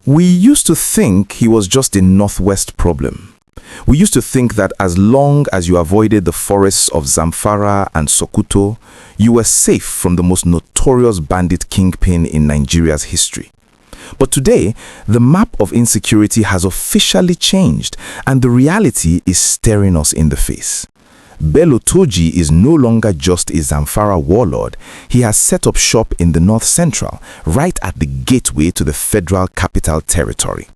We used to think he was just a Northwest problem. We used to think that as long as you avoided the forests of Zamfara and Sokoto, you were safe from the most notorious bandit kingpin in Nigeria's history. But today, the map of insecurity has officially changed, and the reality is staring us in the face. Bello Turji is no longer just a Zamfara warlord. He has set up shop in the North Central, right at the gateway to the Federal Capital Territory.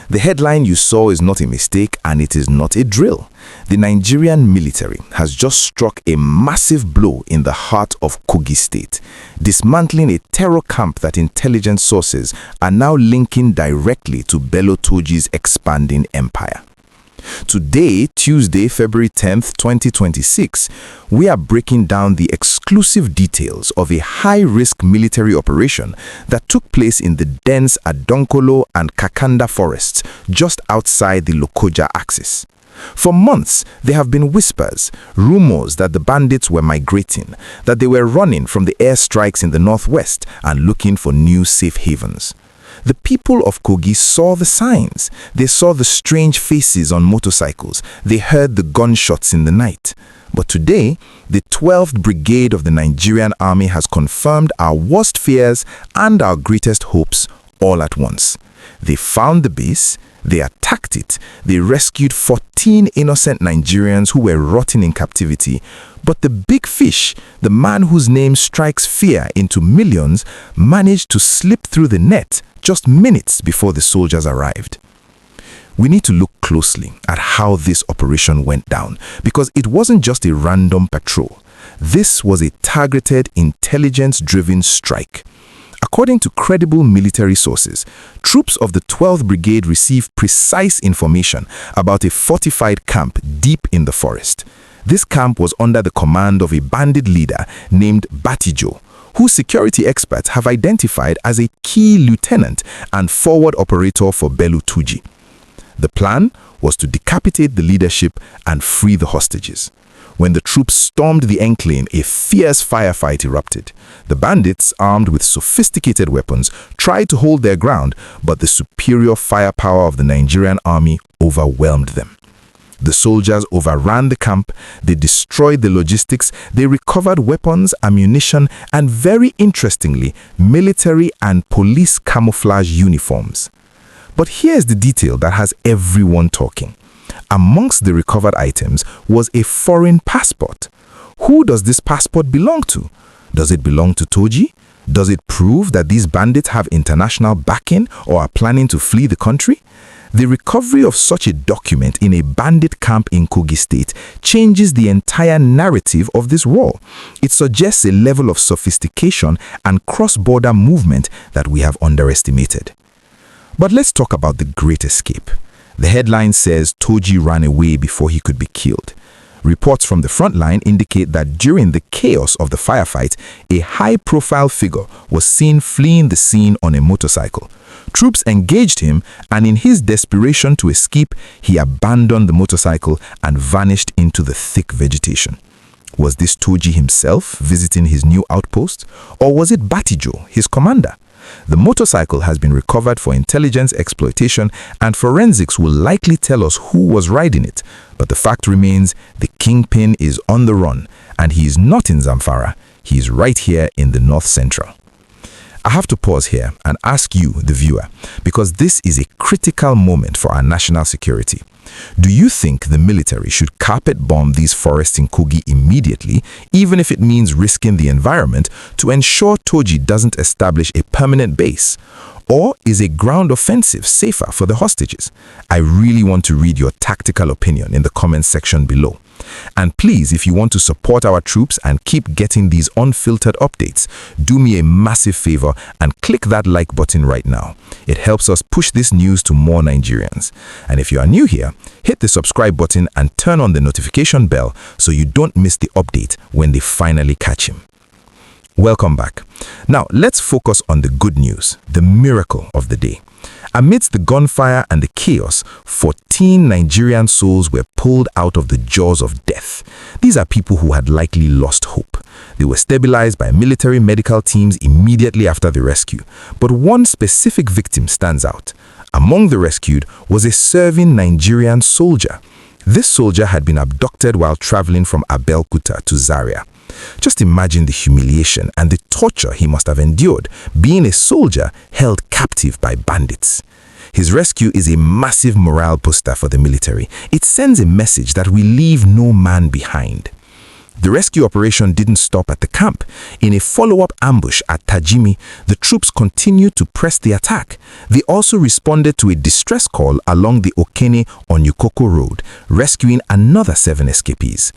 The headline you saw is not a mistake, and it is not a drill. The Nigerian military has just struck a massive blow in the heart of Kogi State, dismantling a terror camp that intelligence sources are now linking directly to Bello Turji's expanding empire. Today, Tuesday, February 10th, 2026, we are breaking down the exclusive details of a high-risk military operation that took place in the dense Adonkolo and Kakanda Forests just outside the Lokoja axis. For months, there have been whispers, rumors that the bandits were migrating, that they were running from the airstrikes in the northwest and looking for new safe havens. The people of Kogi saw the signs. They saw the strange faces on motorcycles. They heard the gunshots in the night. But today, the 12th Brigade of the Nigerian Army has confirmed our worst fears and our greatest hopes all at once. They found the base, they attacked it, they rescued 14 innocent Nigerians who were rotting in captivity. But the big fish, the man whose name strikes fear into millions, managed to slip through the net just minutes before the soldiers arrived. We need to look closely at how this operation went down, because it wasn't just a random patrol. This was a targeted, intelligence-driven strike. According to credible military sources, troops of the 12th Brigade received precise information about a fortified camp deep in the forest. This camp was under the command of a bandit leader named Batijjo, whose security experts have identified as a key lieutenant and forward operator for Bello Turji. The plan was to decapitate the leadership and free the hostages. When the troops stormed the enclave, a fierce firefight erupted. The bandits, armed with sophisticated weapons, tried to hold their ground, but the superior firepower of the Nigerian army overwhelmed them. The soldiers overran the camp, they destroyed the logistics, they recovered weapons, ammunition, and very interestingly, military and police camouflage uniforms. But here's the detail that has everyone talking. Amongst the recovered items was a foreign passport. Who does this passport belong to? Does it belong to Turji? Does it prove that these bandits have international backing or are planning to flee the country? The recovery of such a document in a bandit camp in Kogi State changes the entire narrative of this war. It suggests a level of sophistication and cross-border movement that we have underestimated. But let's talk about the Great Escape. The headline says Turji ran away before he could be killed. Reports from the front line indicate that during the chaos of the firefight, a high-profile figure was seen fleeing the scene on a motorcycle. Troops engaged him, and in his desperation to escape, he abandoned the motorcycle and vanished into the thick vegetation. Was this Turji himself visiting his new outpost, or was it Batijjo, his commander? The motorcycle has been recovered for intelligence exploitation, and forensics will likely tell us who was riding it. But the fact remains, the Kingpin is on the run, and he is not in Zamfara. He is right here in the North Central. I have to pause here and ask you, the viewer, because this is a critical moment for our national security. Do you think the military should carpet bomb these forests in Kogi immediately, even if it means risking the environment, to ensure Turji doesn't establish a permanent base? Or is a ground offensive safer for the hostages? I really want to read your tactical opinion in the comments section below. And please, if you want to support our troops and keep getting these unfiltered updates, do me a massive favor and click that like button right now. It helps us push this news to more Nigerians. And if you are new here, hit the subscribe button and turn on the notification bell so you don't miss the update when they finally catch him. Welcome back. Now, let's focus on the good news, the miracle of the day. Amidst the gunfire and the chaos, 14 Nigerian souls were pulled out of the jaws of death. These are people who had likely lost hope. They were stabilized by military medical teams immediately after the rescue. But one specific victim stands out. Among the rescued was a serving Nigerian soldier. This soldier had been abducted while traveling from Abeokuta to Zaria. Just imagine the humiliation and the torture he must have endured being a soldier held captive by bandits. His rescue is a massive morale booster for the military. It sends a message that we leave no man behind. The rescue operation didn't stop at the camp. In a follow-up ambush at Tajimi, the troops continued to press the attack. They also responded to a distress call along the Okene-Onyukoko road, rescuing another 7 escapees.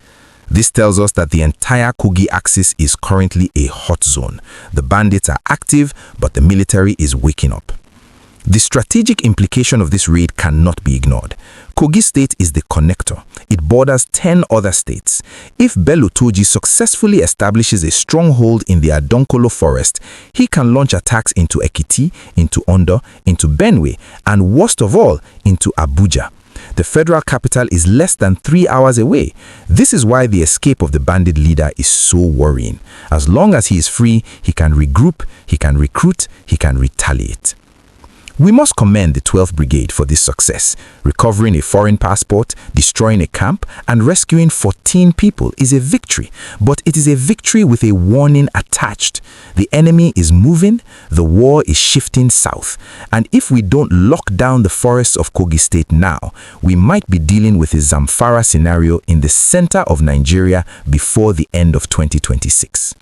This tells us that the entire Kogi axis is currently a hot zone. The bandits are active, but the military is waking up. The strategic implication of this raid cannot be ignored. Kogi State is the connector. It borders 10 other states. If Bello Turji successfully establishes a stronghold in the Adonkolo forest, he can launch attacks into Ekiti, into Ondo, into Benue, and worst of all, into Abuja. The federal capital is less than 3 hours away. This is why the escape of the bandit leader is so worrying. As long as he is free, he can regroup, he can recruit, he can retaliate. We must commend the 12th Brigade for this success. Recovering a foreign passport, destroying a camp, and rescuing 14 people is a victory, but it is a victory with a warning attached. The enemy is moving, the war is shifting south, and if we don't lock down the forests of Kogi State now, we might be dealing with a Zamfara scenario in the center of Nigeria before the end of 2026.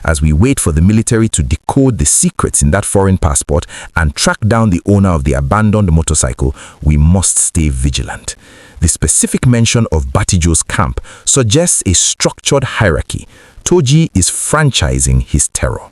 As we wait for the military to decode the secrets in that foreign passport and track down the owner of the abandoned motorcycle, we must stay vigilant. The specific mention of Batijjo's camp suggests a structured hierarchy. Turji is franchising his terror.